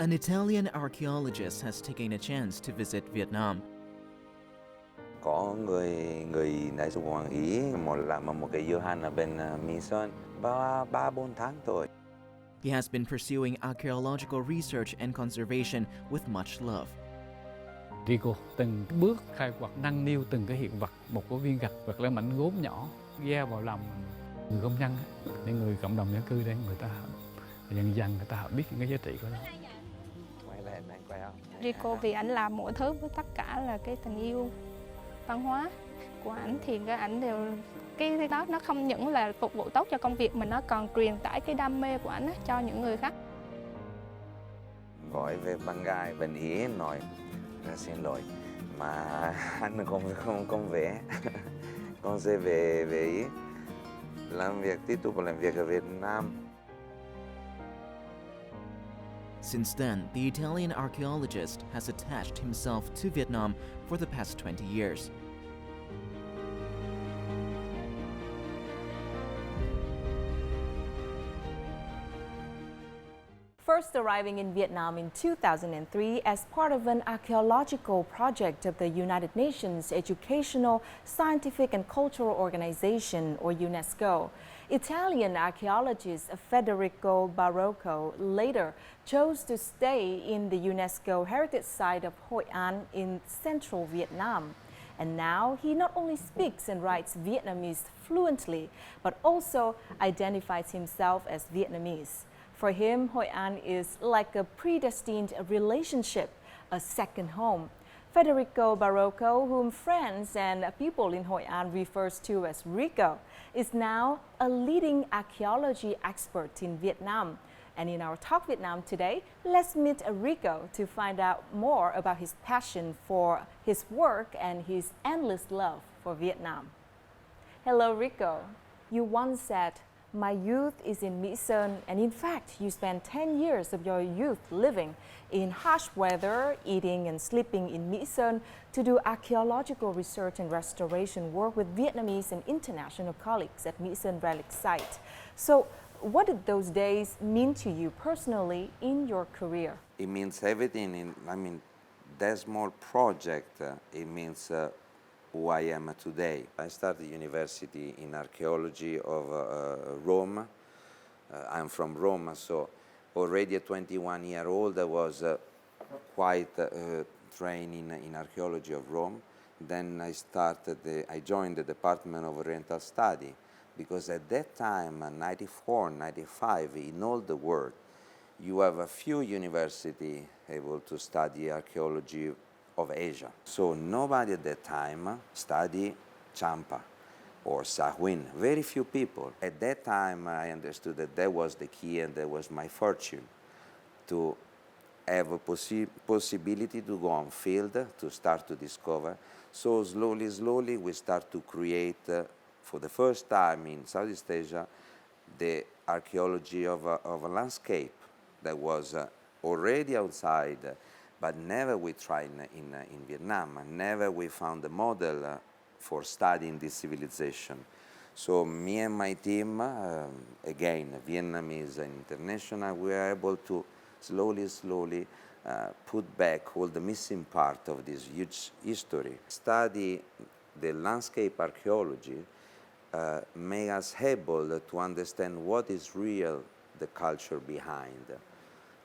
An Italian archaeologist has taken a chance to visit Vietnam. Có người đã xuống Hoàng Ý làm một cái dự án ở bên Mỹ Sơn 3-4 tháng rồi. He has been pursuing archaeological research and conservation with much love. Rico từng bước khai quật nâng niu từng cái hiện vật, một cái viên gạch hoặc là mảnh gốm nhỏ gieo vào lòng người công nhân, những người cộng đồng dân cư để người ta dần dần người ta biết những cái giá trị của nó. Rico vì ảnh làm mọi thứ với tất cả là cái tình yêu văn hóa của ảnh, thì cái ảnh đều cái đó nó không những là phục vụ tốt cho công việc mà nó còn truyền tải cái đam mê của ảnh cho những người khác. Gọi về bạn gái bên Ý nói xin lỗi mà anh không về. Con sẽ về Ý làm việc, tiếp tục làm việc ở Việt Nam. Since then, the Italian archaeologist has attached himself to Vietnam for the past 20 years. First arriving in Vietnam in 2003 as part of an archaeological project of the United Nations Educational, Scientific and Cultural Organization, or UNESCO, Italian archaeologist Federico Barocco later chose to stay in the UNESCO heritage site of Hoi An in central Vietnam. And now he not only speaks and writes Vietnamese fluently, but also identifies himself as Vietnamese. For him, Hoi An is like a predestined relationship, a second home. Federico Barocco, whom friends and people in Hoi An refers to as Rico, is now a leading archaeology expert in Vietnam. And in our Talk Vietnam today, let's meet Rico to find out more about his passion for his work and his endless love for Vietnam. Hello, Rico. You once said, "My youth is in Mỹ Sơn," and in fact, you spent 10 years of your youth living in harsh weather, eating and sleeping in Mỹ Sơn to do archaeological research and restoration work with Vietnamese and international colleagues at Mỹ Sơn relic site. So, what did those days mean to you personally in your career? It means everything. That small project, it means who I am today. I started university in archaeology of Rome. I'm from Rome, so already at 21-year-old I was quite trained in archaeology of Rome. Then I joined the Department of Oriental Study, because at that time, 94, 95, in all the world, you have a few universities able to study archaeology of Asia. So nobody at that time studied Champa or Sahuin, very few people. At that time I understood that was the key and that was my fortune, to have a possibility to go on field, to start to discover. So slowly we start to create, for the first time in Southeast Asia, the archaeology of a landscape that was already outside, but never we tried in Vietnam. Never we found a model for studying this civilization. So me and my team, again, Vietnamese and international, we were able to slowly put back all the missing part of this huge history. Study the landscape archaeology make us able to understand what is real, the culture behind.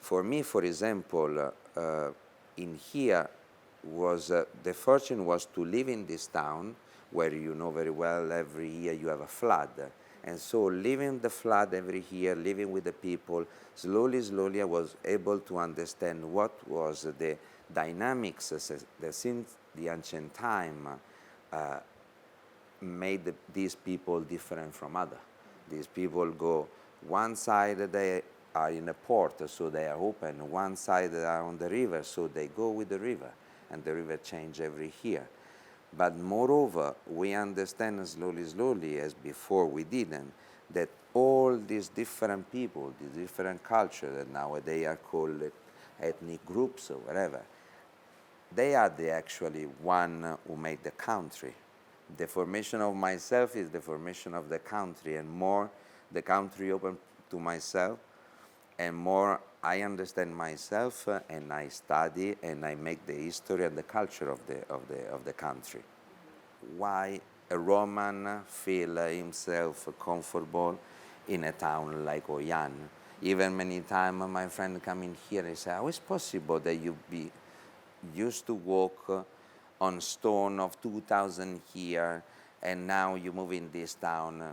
For me, for example, in here was the fortune was to live in this town where you know very well every year you have a flood. And so living the flood every year, living with the people, slowly I was able to understand what was the dynamics that since the ancient time made these people different from other. These people go one side, they are in a port, so they are open. One side they are on the river, so they go with the river, and the river change every year. But moreover, we understand slowly, as before we didn't, that all these different people, these different cultures that nowadays are called ethnic groups or whatever, they are the actually one who made the country. The formation of myself is the formation of the country, and more the country open to myself, and more I understand myself and I study and I make the history and the culture of the country. Why a Roman feel himself comfortable in a town like Hoi An? Even many times my friend come in here and say, how is possible that you be used to walk on stone of 2,000 here and now you move in this town?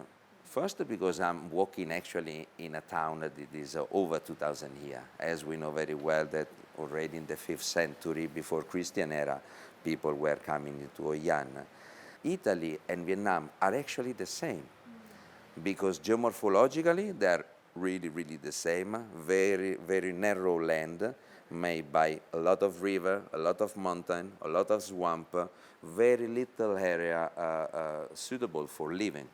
First, because I'm walking actually in a town that is over 2,000 here. As we know very well that already in the 5th century, before Christian era, people were coming into Hoi An. Italy and Vietnam are actually the same because geomorphologically they're really, really the same. Very, very narrow land made by a lot of river, a lot of mountain, a lot of swamp, very little area suitable for living.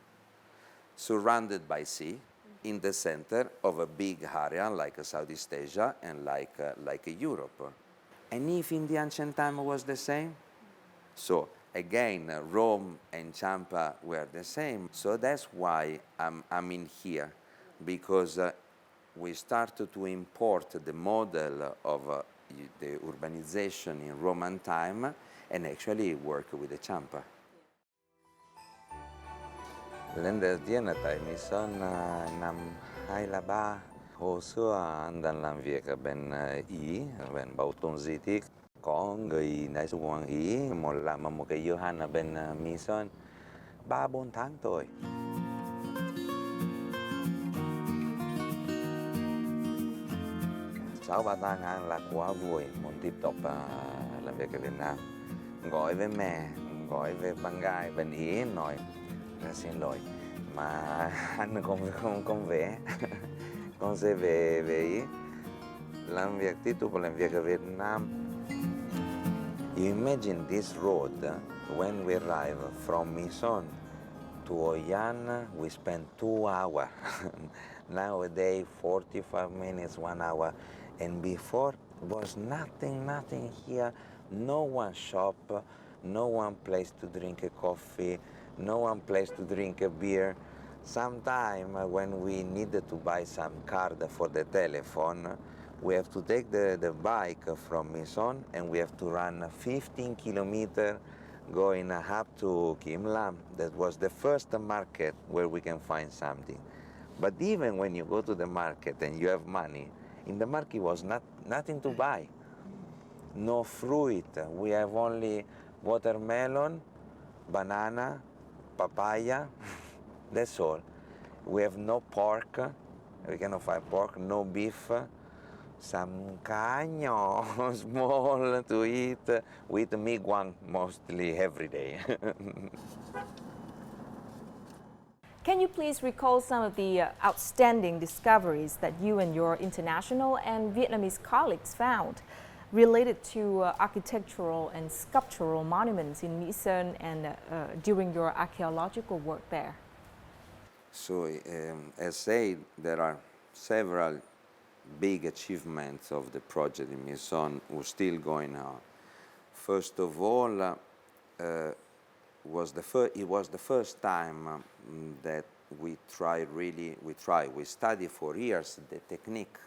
Surrounded by sea, in the center of a big area like Southeast Asia and like Europe. And if in the ancient time was the same, so again, Rome and Champa were the same. So that's why I'm in here, because we started to import the model of the urbanization in Roman time and actually work with the Champa. Lên đầu tiên là tại Mỹ Sơn năm 2003. Hồi xưa anh đang làm việc ở bên Ý, bên bảo tồn di tích. Có người đại sứ quán Ý làm một cái dự án ở bên Mỹ Sơn 3-4 tháng thôi. Sau 3 tháng anh là quá vui, muốn tiếp tục làm việc ở Việt Nam. Gọi với mẹ, gọi với bạn gái bên Ý nói xin lỗi mà anh không về. Con sẽ về Ý làm việc, tiếp tục làm việc ở Việt Nam. You imagine this road, when we arrive from Mỹ Sơn to Hoi An, we spend 2 hours. Nowadays, 45 minutes, 1 hour. And before, was nothing here. No one shop, no one place to drink a coffee, no one place to drink a beer. Sometime when we needed to buy some card for the telephone, we have to take the bike from Mỹ Sơn and we have to run 15 kilometers going up to Kim Lam. That was the first market where we can find something. But even when you go to the market and you have money, in the market was nothing to buy. No fruit. We have only watermelon, banana, papaya. That's all. We have no pork. We cannot find pork, no beef. Some cá nhỏ, small to eat. We eat meat one mostly every day. Can you please recall some of the outstanding discoveries that you and your international and Vietnamese colleagues found related to architectural and sculptural monuments in Mỹ Sơn and during your archaeological work there? So, as said, there are several big achievements of the project in Mỹ Sơn who are still going on. First of all, it was the first time that we studied for years the technique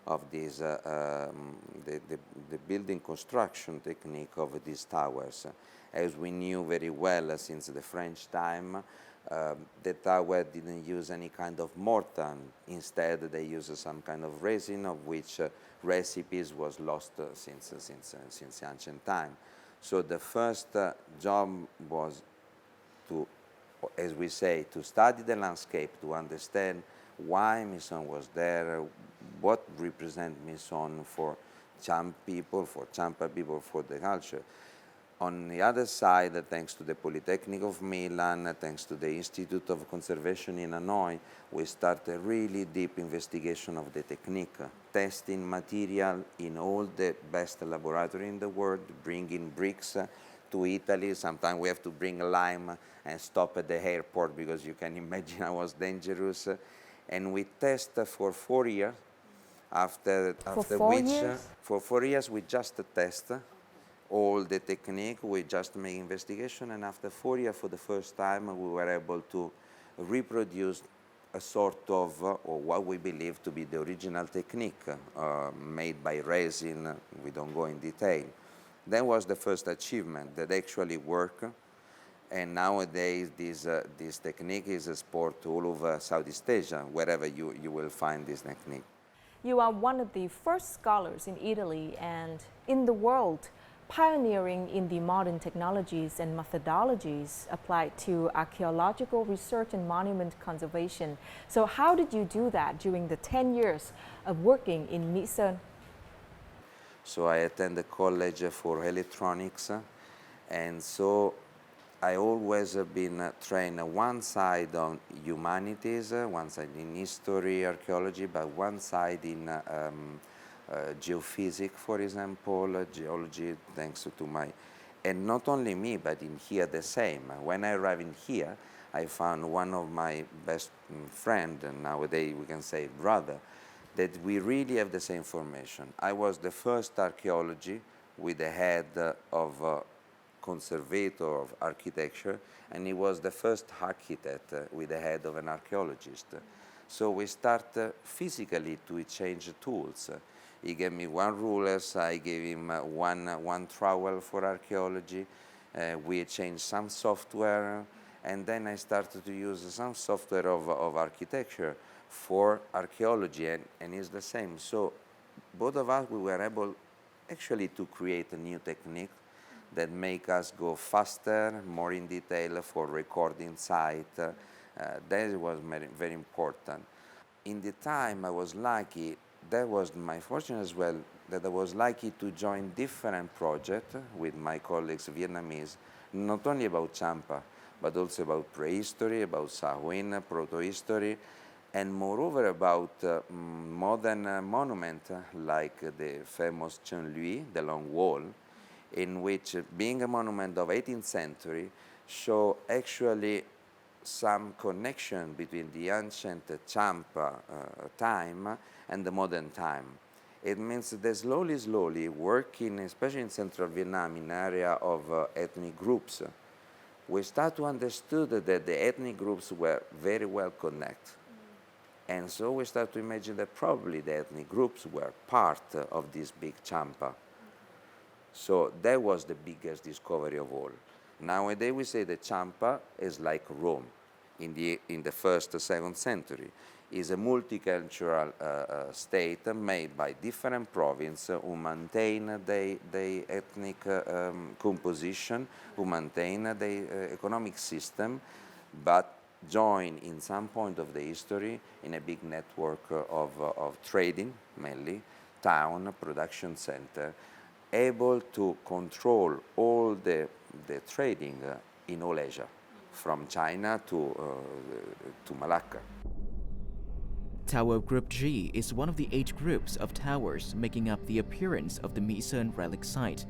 of this, the building construction technique of these towers. As we knew very well since the French time, the tower didn't use any kind of mortar. Instead, they used some kind of resin, of which recipes was lost since ancient time. So the first job was to, as we say, to study the landscape, to understand why Mỹ Sơn was there, what represent Mỹ Sơn for Cham people, for Champa people, for the culture. On the other side, thanks to the Polytechnic of Milan, thanks to the Institute of Conservation in Hanoi, we started a really deep investigation of the technique, testing material in all the best laboratories in the world, bringing bricks to Italy. Sometimes we have to bring lime and stop at the airport because you can imagine how it was dangerous. And we test for 4 years. For 4 years we just test all the technique, we just make investigation, and after 4 years, for the first time, we were able to reproduce a sort of, or what we believe to be the original technique made by resin. We don't go in detail. That was the first achievement that actually worked. And nowadays, this technique is a sport all over Southeast Asia, wherever you will find this technique. You are one of the first scholars in Italy and in the world pioneering in the modern technologies and methodologies applied to archaeological research and monument conservation. So how did you do that during the 10 years of working in Mỹ Sơn? So I attended college for electronics, and so I always have been trained one side on humanities, one side in history, archaeology, but one side in geophysics, for example, geology, thanks to my, and not only me, but in here the same. When I arrived in here, I found one of my best friend, and nowadays we can say brother, that we really have the same formation. I was the first archaeology with the head of a conservator of architecture, and he was the first architect with the head of an archaeologist. So we start physically to exchange tools. He gave me one ruler, I gave him one trowel for archaeology. We exchanged some software, and then I started to use some software of architecture for archaeology, and it's the same. So both of us, we were able actually to create a new technique that make us go faster, more in detail for recording site. That was very, very important. In the time I was lucky, that was my fortune as well, that I was lucky to join different projects with my colleagues Vietnamese, not only about Champa, but also about prehistory, about Sahuin, proto-history, and moreover about modern monument like the famous Chun-Lui, the long wall, in which being a monument of 18th century show actually some connection between the ancient Champa time and the modern time. It means that slowly working, especially in central Vietnam, in area of ethnic groups, we start to understand that the ethnic groups were very well connected. And so we start to imagine that probably the ethnic groups were part of this big Champa. So that was the biggest discovery of all. Nowadays we say that Champa is like Rome in the 1st, 2nd century. Is a multicultural state made by different provinces who maintain the ethnic composition, who maintain the economic system, but join in some point of the history in a big network of trading, mainly, town, production center, able to control all the trading in all Asia, from China to Malacca. Tower Group G is one of the 8 groups of towers making up the appearance of the Mỹ Sơn relic site.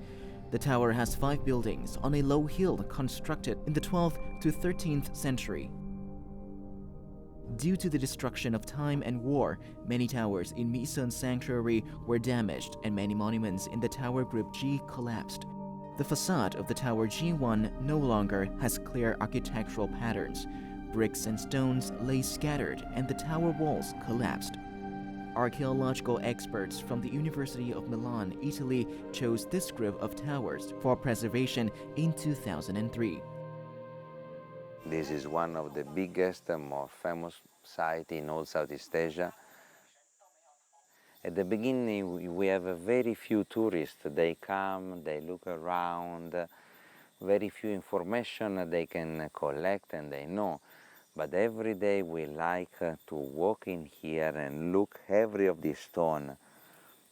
The tower has 5 buildings on a low hill constructed in the 12th to 13th century. Due to the destruction of time and war, many towers in Mỹ Sơn Sanctuary were damaged and many monuments in the Tower Group G collapsed. The facade of the Tower G1 no longer has clear architectural patterns. Bricks and stones lay scattered and the tower walls collapsed. Archaeological experts from the University of Milan, Italy, chose this group of towers for preservation in 2003. This is one of the biggest and more famous sites in all Southeast Asia. At the beginning, we have very few tourists. They come, they look around, very few information they can collect and they know. But every day we like to walk in here and look every of the stone,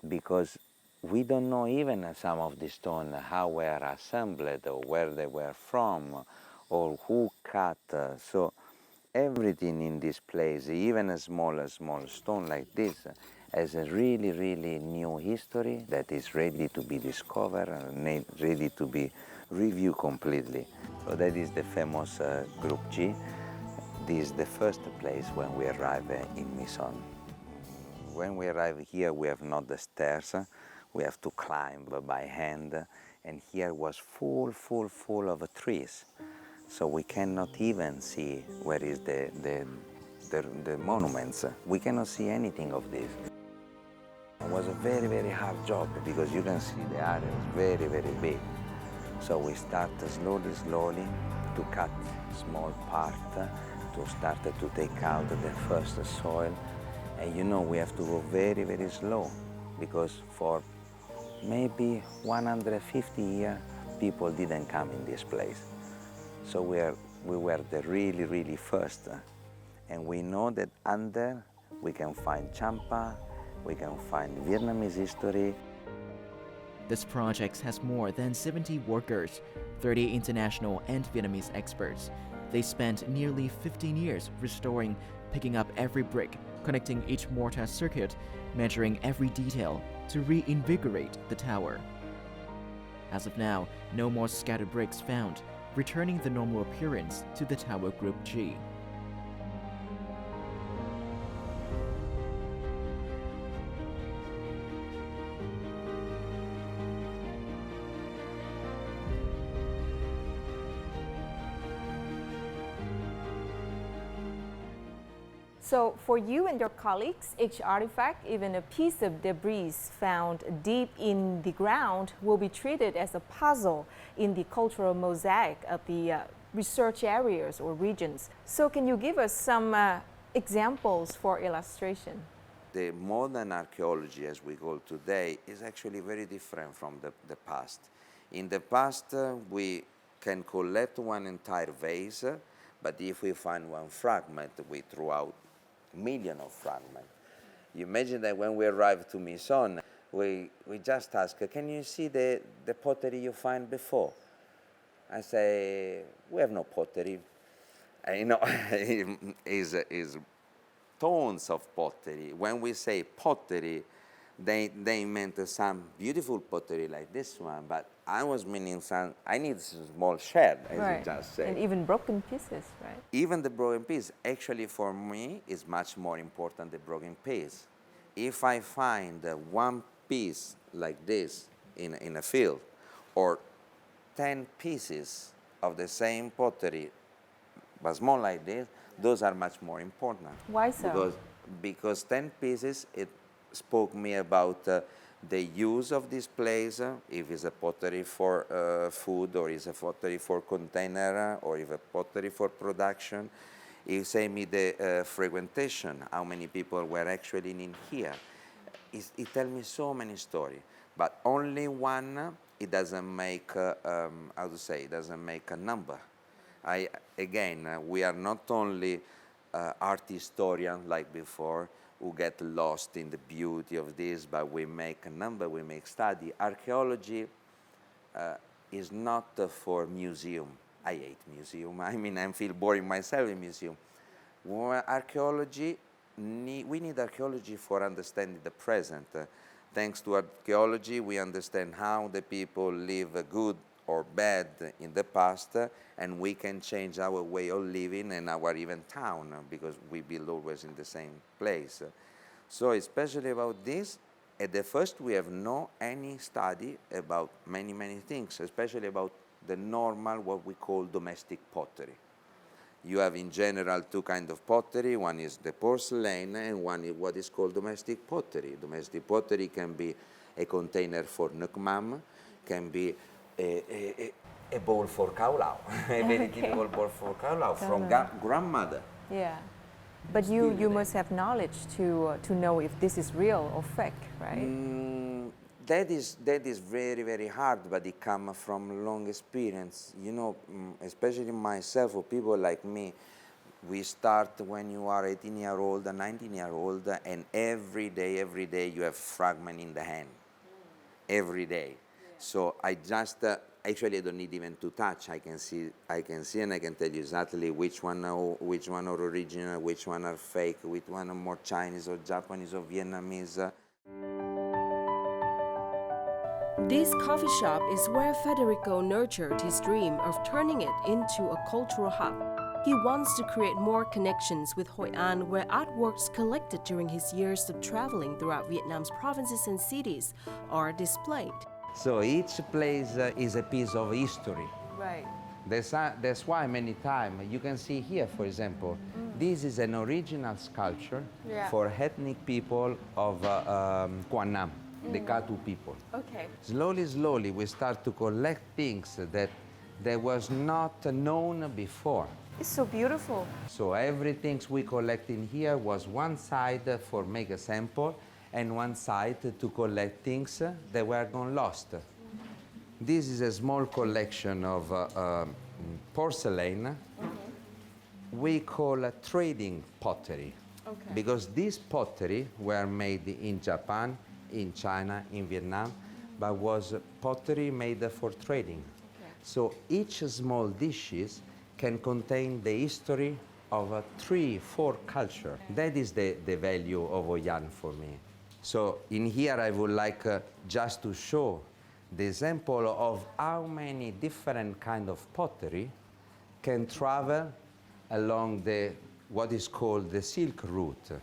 because we don't know even some of the stone how were assembled or where they were from or who cut. So everything in this place, even a small stone like this, has a really new history that is ready to be discovered and ready to be reviewed completely. So that is the famous Group G. This is the first place when we arrive in Mỹ Sơn. When we arrive here, we have not the stairs. We have to climb by hand, and here was full of trees. So we cannot even see where is the the monuments, we cannot see anything of this. It was a very, very hard job because you can see the area is very, very big. So we start slowly to cut small part, to start to take out the first soil. And you know, we have to go very, very slow because for maybe 150 years, people didn't come in this place. So we were the really, really first. And we know that under we can find Champa, we can find Vietnamese history. This project has more than 70 workers, 30 international and Vietnamese experts. They spent nearly 15 years restoring, picking up every brick, connecting each mortar circuit, measuring every detail to reinvigorate the tower. As of now, no more scattered bricks found, returning the normal appearance to the Tower Group G. So for you and your colleagues, each artifact, even a piece of debris found deep in the ground, will be treated as a puzzle in the cultural mosaic of the research areas or regions. So can you give us some examples for illustration? The modern archaeology, as we call today, is actually very different from the past. In the past, we can collect one entire vase, but if we find one fragment, we throw out millions of fragments. You imagine that when we arrive to Mỹ Sơn, we just ask, can you see the pottery you find before? I say, we have no pottery. And, you know, is tons of pottery. When we say pottery, they meant some beautiful pottery like this one, but I was meaning I need a small shed, as right. you just said. And even broken pieces, right? Even the broken piece, actually for me, is much more important the broken piece. If I find one piece like this in a field, or 10 pieces of the same pottery, but small like this, those are much more important. Why so? Because 10 pieces, it spoke me about the use of this place, if it's a pottery for food, or is a pottery for container, or if a pottery for production. It say me the frequentation, how many people were actually in here. It tell me so many stories, but only one, it doesn't make, how to say, it doesn't make a number. We are not only art historian like before, who get lost in the beauty of this, but we make a number, we make study. Archaeology is not for museum. I hate museum. I mean, I feel boring myself in museum. Archaeology, we need archaeology for understanding the present. Thanks to archaeology, we understand how the people live good or bad in the past, and we can change our way of living and our even town, because we build always in the same place. So especially about this, at the first we have no any study about many things, especially about the normal, what we call domestic pottery. You have in general two kinds of pottery. One is the porcelain, and one is what is called domestic pottery. Domestic pottery can be a container for nukmam, can be a bowl for khảo, a very typical bowl for khảo from grandmother. Yeah, but you must have knowledge to know if this is real or fake, right? That is very, very hard, but it comes from long experience. You know, especially myself or people like me, we start when you are 18-year-old, 19-year-old, and every day you have fragment in the hand, every day. So I just, actually I don't need even to touch. I can see and I can tell you exactly which one are original, which one are fake, which one are more Chinese or Japanese or Vietnamese. This coffee shop is where Federico nurtured his dream of turning it into a cultural hub. He wants to create more connections with Hoi An, where artworks collected during his years of traveling throughout Vietnam's provinces and cities are displayed. So each place is a piece of history. Right. That's why many times you can see here, for example, this is an original sculpture for ethnic people of Guanam, the Katu people. Okay. Slowly, slowly, we start to collect things that was not known before. It's so beautiful. So everything we collect in here was one side for make a sample and one side to collect things that were gone lost. This is a small collection of porcelain we call trading pottery. Okay. Because these pottery were made in Japan, in China, in Vietnam, but was pottery made for trading. Okay. So each small dishes can contain the history of a 3-4 culture. That is the value of Hoi An for me. So in here I would like just to show the example of how many different kind of pottery can travel along what is called the Silk Route.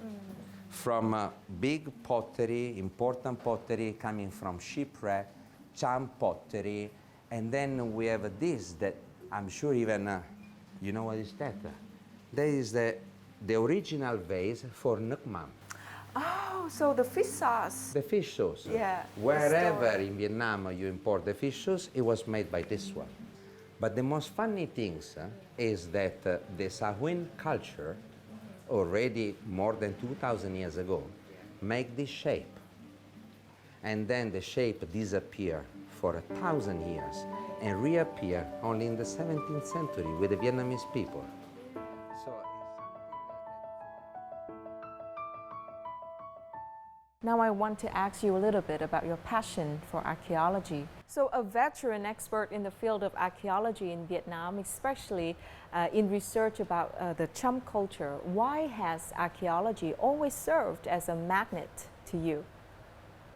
From big pottery, important pottery coming from shipwreck, champ pottery, and then we have this that I'm sure even, you know what is that? That is the original vase for Nuc Mam. Oh, so the fish sauce. The fish sauce. Yeah. Wherever in Vietnam you import the fish sauce, it was made by this one. But the most funny things is that the Sahuin culture, already more than 2,000 years ago, make this shape. And then the shape disappear for 1,000 years and reappear only in the 17th century with the Vietnamese people. So Now I want to ask you a little bit about your passion for archaeology. So a veteran expert in the field of archaeology in Vietnam, especially in research about the Cham culture, why has archaeology always served as a magnet to you?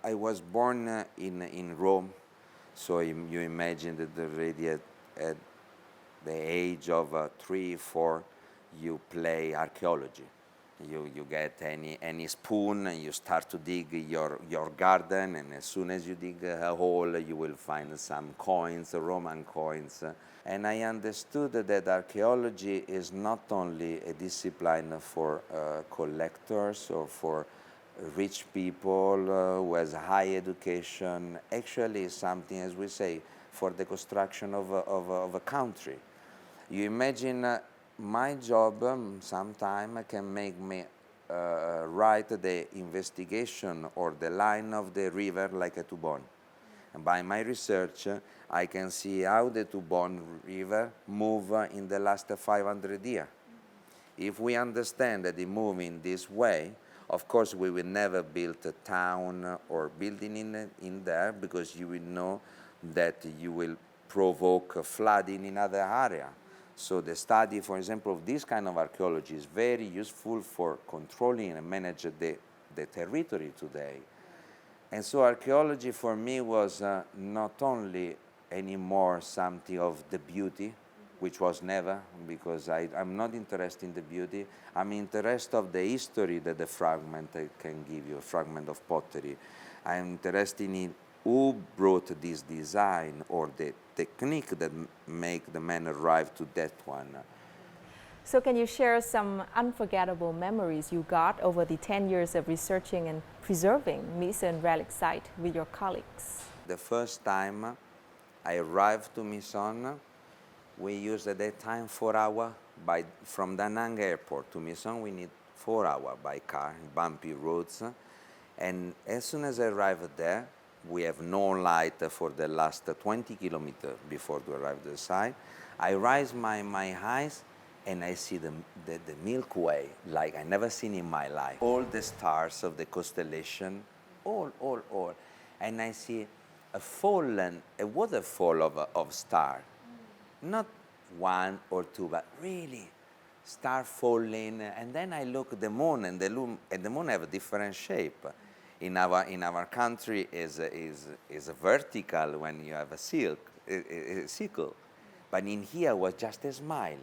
I was born in Rome, so you imagine that already at the age of 3, 4, you play archaeology. You get any spoon and you start to dig your garden, and as soon as you dig a hole you will find some coins, Roman coins. And I understood that archaeology is not only a discipline for collectors or for rich people who has high education. Actually it's something, as we say, for the construction of a country. You imagine my job sometime can make me write the investigation or the line of the river like a Tubon. And by my research, I can see how the Tubon River move in the last 500 years. If we understand that it moves in this way, of course we will never build a town or building in there, because you will know that you will provoke flooding in other area. So the study, for example, of this kind of archaeology is very useful for controlling and manage the territory today. And so archaeology for me was not only anymore something of the beauty, which was never, because I'm not interested in the beauty. I'm interested of the history that the fragment can give you, a fragment of pottery. I'm interested in who brought this design or the technique that make the man arrive to that one. So can you share some unforgettable memories you got over the 10 years of researching and preserving Mỹ Sơn relic site with your colleagues? The first time I arrived to Mỹ Sơn, we used at that time 4 hours from Da Nang airport to Mỹ Sơn. We need 4 hours by car, bumpy roads. And as soon as I arrived there, we have no light for the last 20 kilometers before to arrive to the site. I raise my eyes and I see the Milky Way like I never seen in my life. All the stars of the constellation, all. And I see a waterfall of stars. Not 1 or 2, but really star falling. And then I look at the moon, and the moon have a different shape. In our country is a vertical when you have a sickle, but in here was just a smile.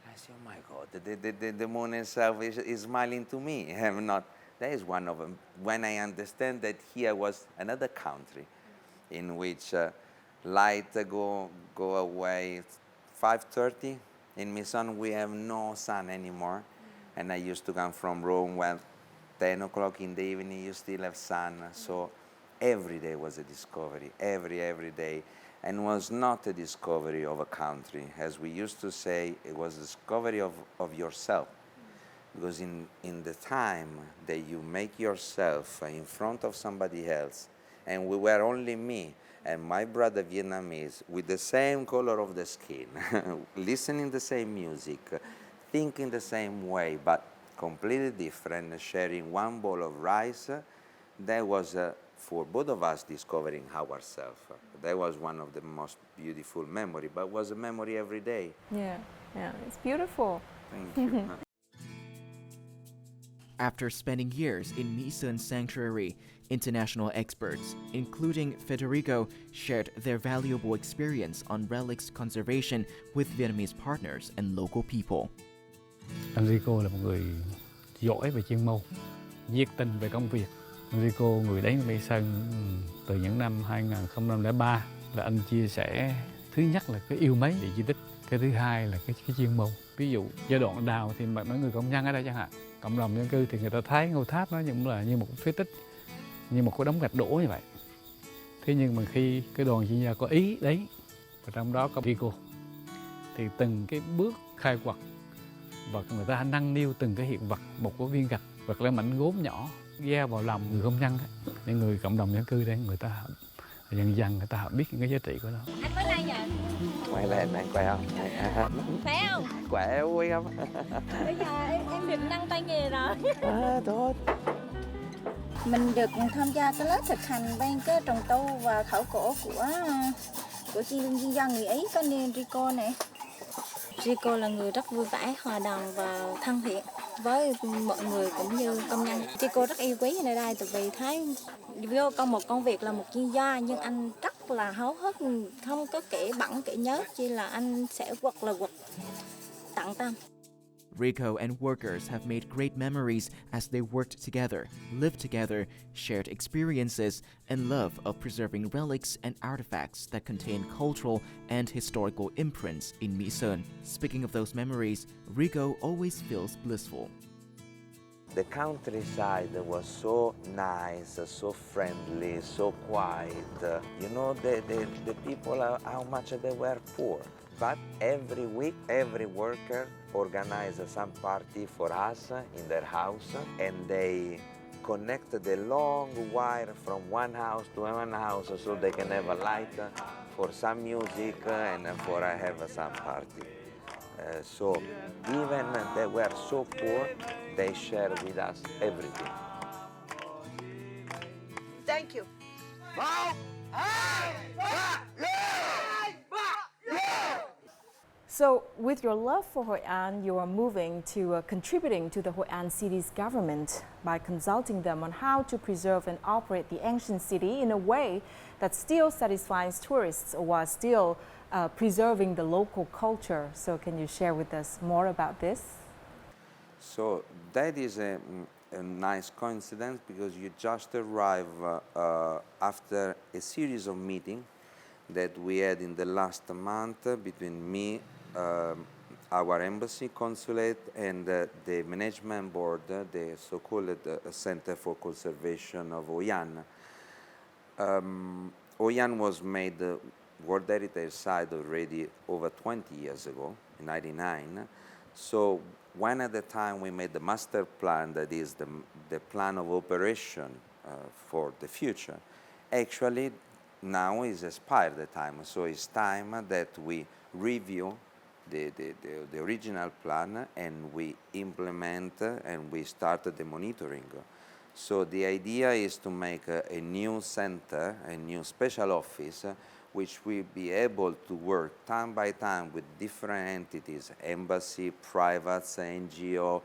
I said, oh my God, the moon itself is smiling to me. I'm not. That is one of them. When I understand that here was another country, in which light go away 5:30. In Milan, we have no sun anymore. And I used to come from Rome when 10 o'clock in the evening, you still have sun. So every day was a discovery, every day. And was not a discovery of a country. As we used to say, it was a discovery of yourself. Because in the time that you make yourself in front of somebody else, and we were only me and my brother Vietnamese with the same color of the skin, listening the same music, thinking the same way, but completely different, sharing one bowl of rice, that was for both of us discovering ourselves. That was one of the most beautiful memory, but was a memory every day. Yeah, it's beautiful. Thank you. After spending years in Mỹ Sơn Sanctuary, international experts, including Federico, shared their valuable experience on relics conservation with Vietnamese partners and local people. Anh Rico là một người giỏi về chuyên môn, nhiệt tình về công việc. Anh Rico người đến Mỹ Sơn từ những năm 2003 là anh chia sẻ thứ nhất là cái yêu mến địa di tích, cái thứ hai là cái chuyên môn. Ví dụ giai đoạn đào thì mấy người công nhân ở đây chẳng hạn, cộng đồng dân cư thì người ta thấy ngôi tháp nó cũng là như một phế tích, như một cái đống gạch đổ như vậy. Thế nhưng mà khi cái đoàn chuyên gia có Ý đấy, và trong đó có Rico, thì từng cái bước khai quật và người ta nâng niu từng cái hiện vật, một cái viên gạch hoặc là mảnh gốm nhỏ gieo vào lòng người công nhân, những người cộng đồng dân cư đấy, người ta dần dần người ta biết những cái giá trị của nó. Anh mới đây nhờ. Quay lên, anh khỏe không? Khỏe không? Khỏe, vui không? Bây giờ em được nâng tay nghề rồi. Tốt. Mình được tham gia cái lớp thực hành bên cái trùng tu và khảo cổ của chuyên gia người Ý có nên Rico này. Rico là người rất vui vẻ, hòa đồng và thân thiện với mọi người cũng như công nhân. Rico rất yêu quý nơi đây tại vì thấy vô công một công việc là một chuyên gia nhưng anh rất là háo hức, không có kể bẵng kể nhớ, chỉ là anh sẽ quật tận tâm. Rico and workers have made great memories as they worked together, lived together, shared experiences, and love of preserving relics and artifacts that contain cultural and historical imprints in Mỹ Sơn. Speaking of those memories, Rico always feels blissful. The countryside was so nice, so friendly, so quiet. You know, the people, how much they were poor. But every week, every worker organized some party for us in their house, and they connect the long wire from one house to one house so they can have a light for some music and for have some party. So even they were so poor, they share with us everything. Thank you. So, with your love for Hoi An, you are moving to contributing to the Hoi An city's government by consulting them on how to preserve and operate the ancient city in a way that still satisfies tourists while still preserving the local culture. So, can you share with us more about this? So that is a nice coincidence because you just arrive after a series of meetings that we had in the last month between me, our embassy consulate, and the management board, the so-called Center for Conservation of Hoi An. Hoi An was made World Heritage Site already over 20 years ago, in 1999. So when at the time we made the master plan, that is the plan of operation for the future, actually now is expired the time. So it's time that we review the original plan and we implement and we start the monitoring. So the idea is to make a new center, a new special office, which will be able to work time by time with different entities, embassy, privates, NGO,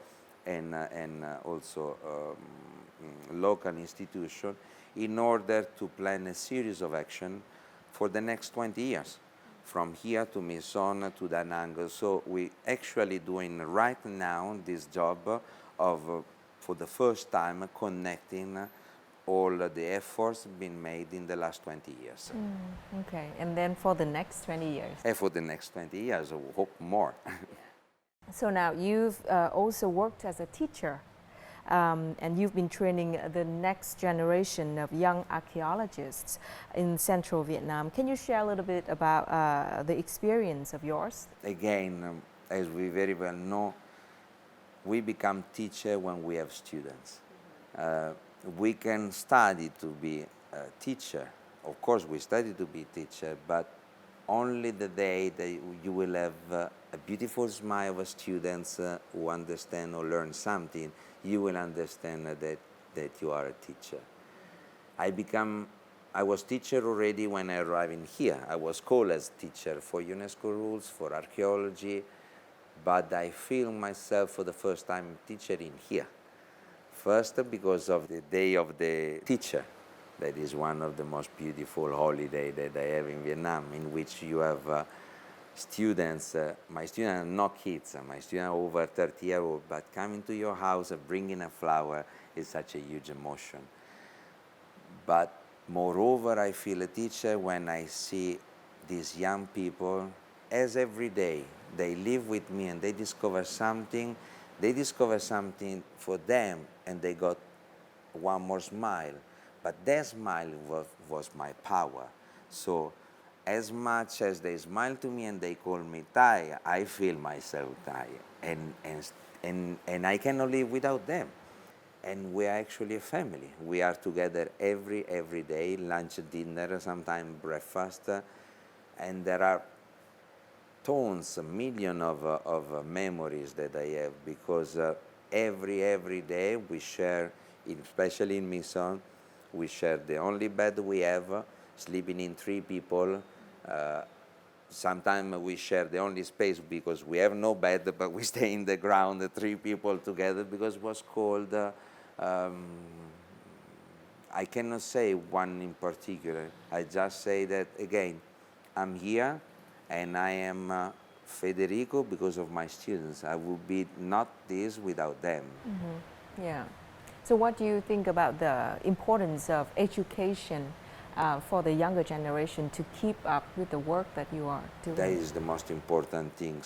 and also local institutions, in order to plan a series of action for the next 20 years, from here to Mỹ Sơn to Da Nang. So we actually doing right now this job of, for the first time, connecting all the efforts been made in the last 20 years. Okay, and then for the next 20 years? And for the next 20 years, I hope more. So now you've also worked as a teacher, and you've been training the next generation of young archaeologists in central Vietnam. Can you share a little bit about the experience of yours? Again, as we very well know, we become teacher when we have students. We can study to be a teacher. Of course, we study to be teacher, but only the day that you will have a beautiful smile of students who understand or learn something, you will understand that you are a teacher. I was teacher already when I arrived in here. I was called as teacher for UNESCO rules, for archaeology, but I feel myself for the first time teacher in here. First, because of the Day of the Teacher. That is one of the most beautiful holidays that I have in Vietnam, in which you have students, my students are not kids, my students are over 30 years old, but coming to your house and bringing a flower is such a huge emotion. But moreover, I feel a teacher when I see these young people, as every day, they live with me and they discover something for them, and they got one more smile. But their smile was my power. So as much as they smile to me and they call me Thai, I feel myself Thai. And I cannot live without them. And we are actually a family. We are together every day, lunch, dinner, sometimes breakfast. And there are tons, millions of memories that I have, because every day we share, especially in Mỹ Sơn, we share the only bed we have, sleeping in 3 people. Sometimes we share the only space because we have no bed, but we stay in the ground, 3 people together, because it was cold. I cannot say one in particular. I just say that, again, I'm here and I am Federico because of my students. I would be not this without them. Mm-hmm. Yeah. So what do you think about the importance of education for the younger generation to keep up with the work that you are doing? That is the most important thing.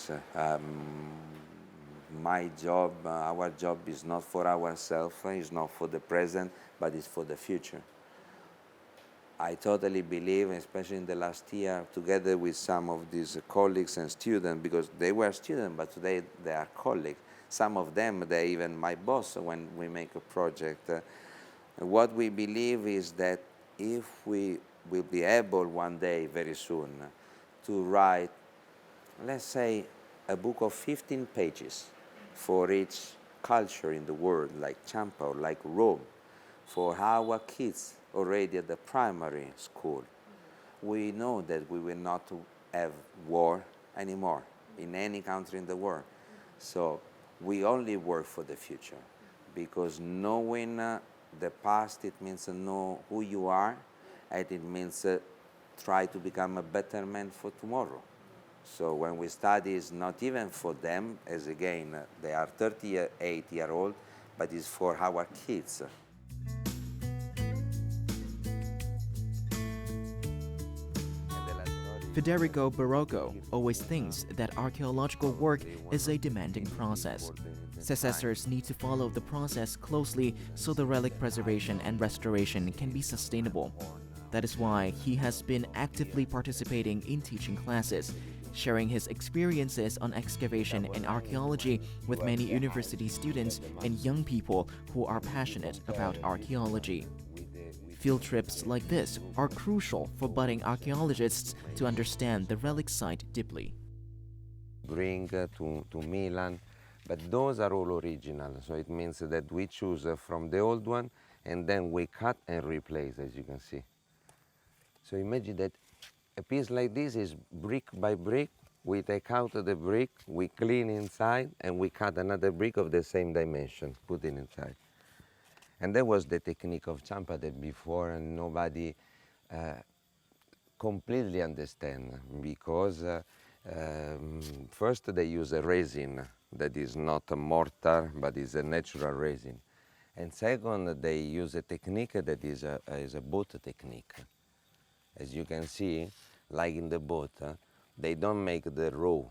My job, our job is not for ourselves, it's not for the present, but it's for the future. I totally believe, especially in the last year, together with some of these colleagues and students, because they were students, but today they are colleagues. Some of them, they're even my boss when we make a project. What we believe is that if we will be able one day, very soon, to write, let's say, a book of 15 pages for each culture in the world, like Champa or like Rome, for our kids already at the primary school, we know that we will not have war anymore in any country in the world. So we only work for the future, because knowing the past, it means know who you are, and it means try to become a better man for tomorrow. So when we study, it's not even for them, as again, they are 38-year-old, but it's for our kids. Federico Barocco always thinks that archaeological work is a demanding process. Successors need to follow the process closely so the relic preservation and restoration can be sustainable. That is why he has been actively participating in teaching classes, sharing his experiences on excavation and archaeology with many university students and young people who are passionate about archaeology. Field trips like this are crucial for budding archaeologists to understand the relic site deeply. Bring to Milan, but those are all original, so it means that we choose from the old one and then we cut and replace, as you can see. So imagine that a piece like this is brick by brick. We take out the brick, we clean inside, and we cut another brick of the same dimension, put it inside. And that was the technique of Champa that before and nobody completely understand, because first they use a resin that is not a mortar, but is a natural resin. And second, they use a technique that is a boat technique. As you can see, like in the boat, they don't make the row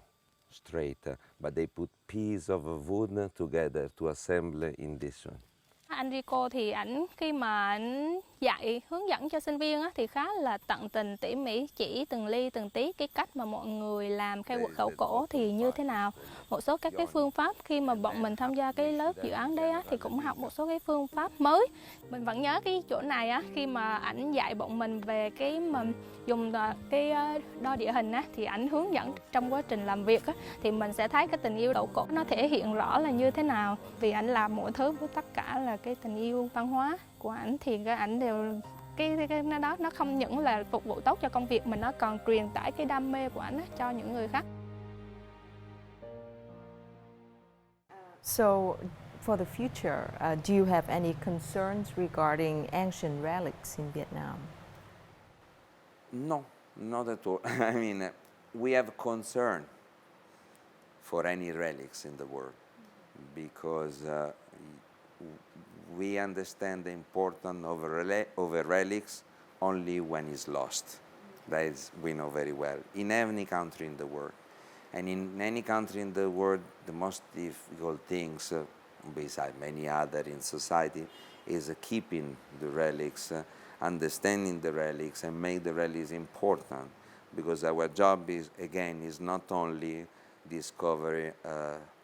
straight, but they put pieces of wood together to assemble in this one. Anh Rico thì ảnh khi mà ảnh dạy hướng dẫn cho sinh viên á, thì khá là tận tình tỉ mỉ, chỉ từng ly từng tí cái cách mà mọi người làm khai quật khảo cổ thì như thế nào. Một số các cái phương pháp khi mà bọn mình tham gia cái lớp dự án đây á, thì cũng học một số cái phương pháp mới. Mình vẫn nhớ cái chỗ này á, khi mà ảnh dạy bọn mình về cái mà dùng cái đo địa hình á, thì ảnh hướng dẫn trong quá trình làm việc á, thì mình sẽ thấy cái tình yêu khảo cổ nó thể hiện rõ là như thế nào. Vì ảnh làm mọi thứ với tất cả là cái tình yêu văn hóa của ảnh, thì cái ảnh đều cái đó nó không những là phục vụ tốt cho công việc mà nó còn truyền tải cái đam mê của ảnh cho những người khác. So, for the future, do you have any concerns regarding ancient relics in Vietnam? No, not at all. I mean, we have concern for any relics in the world because we understand the importance of a relics only when it's lost. That is, we know very well. In any country in the world. And in any country in the world, the most difficult things, besides many other in society, is keeping the relics, understanding the relics, and make the relics important. Because our job is, again, is not only discover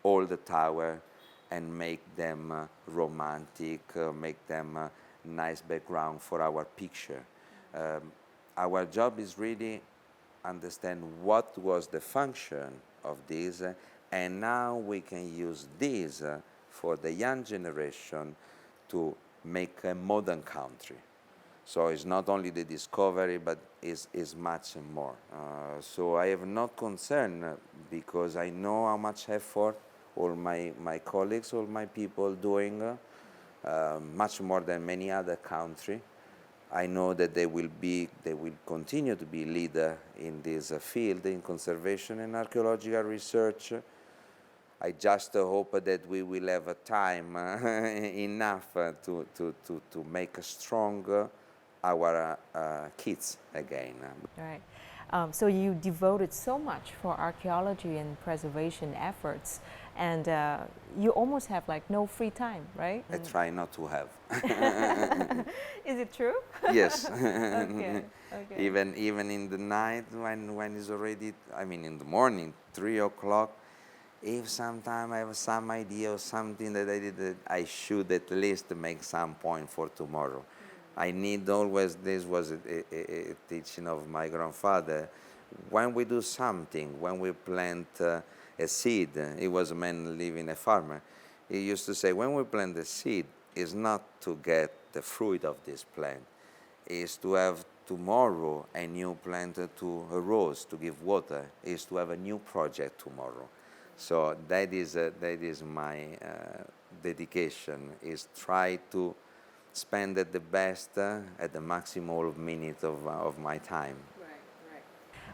all the tower and make them romantic, make them nice background for our picture. Our job is really understand what was the function of this, and now we can use this for the young generation to make a modern country. So it's not only the discovery, but is much more. So I have no concern because I know how much effort all my colleagues, all my people doing, much more than many other country. I know that they will continue to be leader in this field, in conservation and archaeological research. I just hope that we will have a time enough to make strong our kids again. Right. So you devoted so much for archaeology and preservation efforts, and you almost have like no free time, right? I try not to have. Is it true? Yes. Okay. Even in the night when it's already, I mean in the morning, 3 o'clock, if sometime I have some idea of something that I did, I should at least make some point for tomorrow. I need always, this was a teaching of my grandfather, when we do something, when we plant a seed, he was a man living, a farmer, he used to say, when we plant the seed, it's not to get the fruit of this plant, it's to have tomorrow a new plant to arose, to give water, is to have a new project tomorrow. So that is my dedication, is try to spend at the best, at the maximum minute of my time. Right.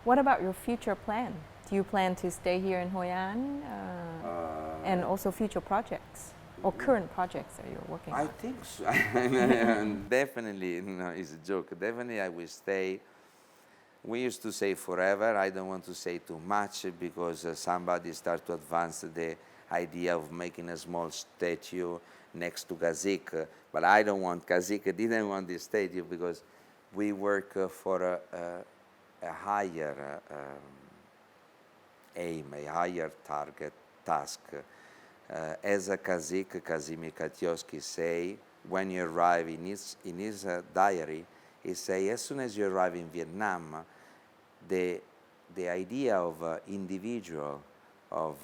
What about your future plan? Do you plan to stay here in Hoi An and also future projects or current projects that you're working on? I think so. Definitely, no, it's a joke. Definitely I will stay. We used to say forever. I don't want to say too much because somebody start to advance the idea of making a small statue next to Kazik, but I don't want Kazik. I didn't want this statue because we work for a higher aim, a higher target, task. As a Kazik, Kazimir Katiowski say, when you arrive in his diary, he say, as soon as you arrive in Vietnam, the idea of individual, of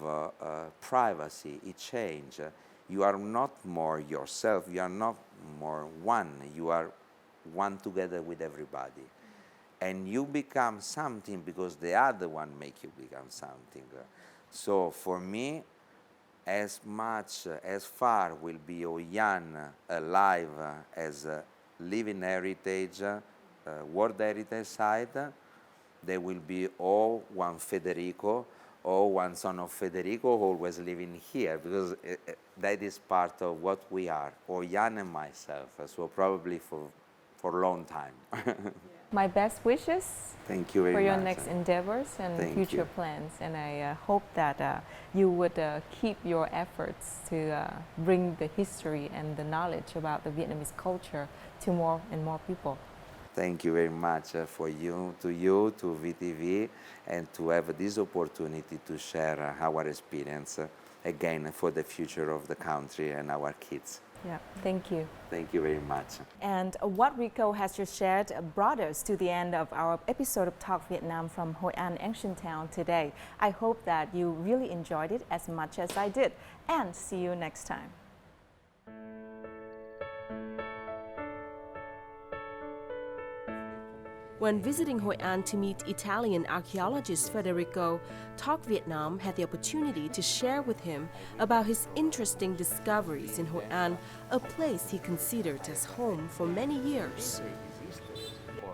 privacy, it change. You are not more yourself, you are not more one, you are one together with everybody. And you become something because the other one make you become something. So for me, as much, as far will be Hoi An alive as a living heritage, World Heritage Site, there will be all one Federico, one son of Federico always living here, because that is part of what we are, or Jan and myself, so probably for a long time. My best wishes Thank you very for your much. next endeavors and Thank future you. plans, and I hope that you would keep your efforts to bring the history and the knowledge about the Vietnamese culture to more and more people. Thank you very much for you, to VTV, and to have this opportunity to share our experience again for the future of the country and our kids. Yeah, thank you. Thank you very much. And what Rico has just shared brought us to the end of our episode of Talk Vietnam from Hoi An Ancient Town today. I hope that you really enjoyed it as much as I did, and see you next time. When visiting Hoi An to meet Italian archaeologist Federico, Talk Vietnam had the opportunity to share with him about his interesting discoveries in Hoi An, a place he considered as home for many years.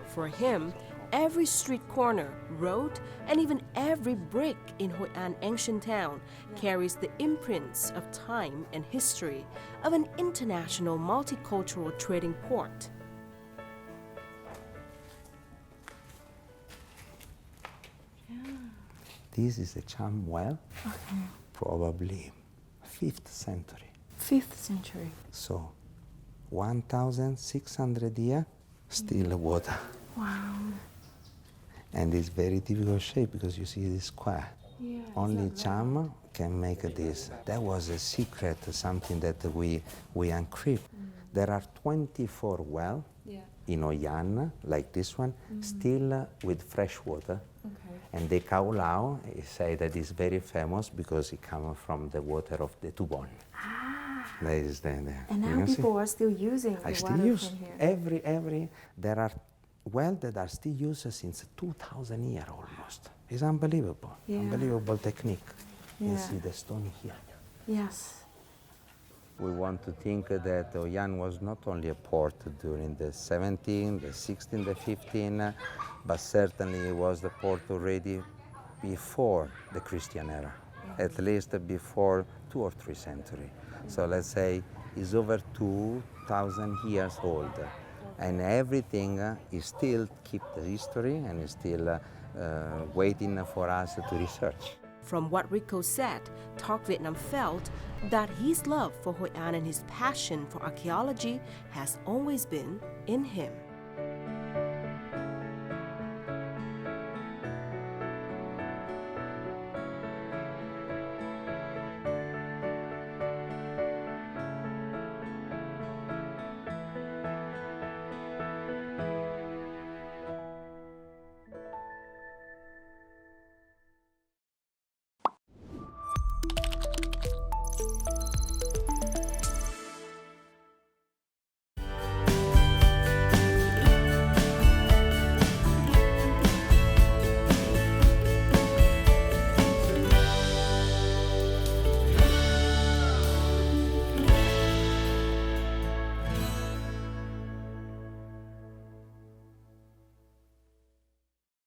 For him, every street corner, road, and even every brick in Hoi An ancient town carries the imprints of time and history of an international multicultural trading port. This is a charm well, probably 5th century. 5th century. So, 1,600 years, still water. Wow. And it's very difficult shape because you see this square. Yeah, Only charm can make this. That was a secret, something that we uncrypt. There are 24 wells in Hoi An, like this one, still with fresh water. And the khảo lao is say that is very famous because it comes from the water of the Tubon. That is the And now people are still using the still water use from here. every there are wells that are still used since 2,000 years almost. It's unbelievable, unbelievable technique. You see the stone here. Yes. We want to think that Hoi An was not only a port during the 17th, the 16th, the 15th, but certainly it was the port already before the Christian era, at least before 2 or 3 centuries. So let's say it's over 2,000 years old, and everything is still keep the history and is still waiting for us to research. From what Rico said, Talk Vietnam felt that his love for Hoi An and his passion for archaeology has always been in him.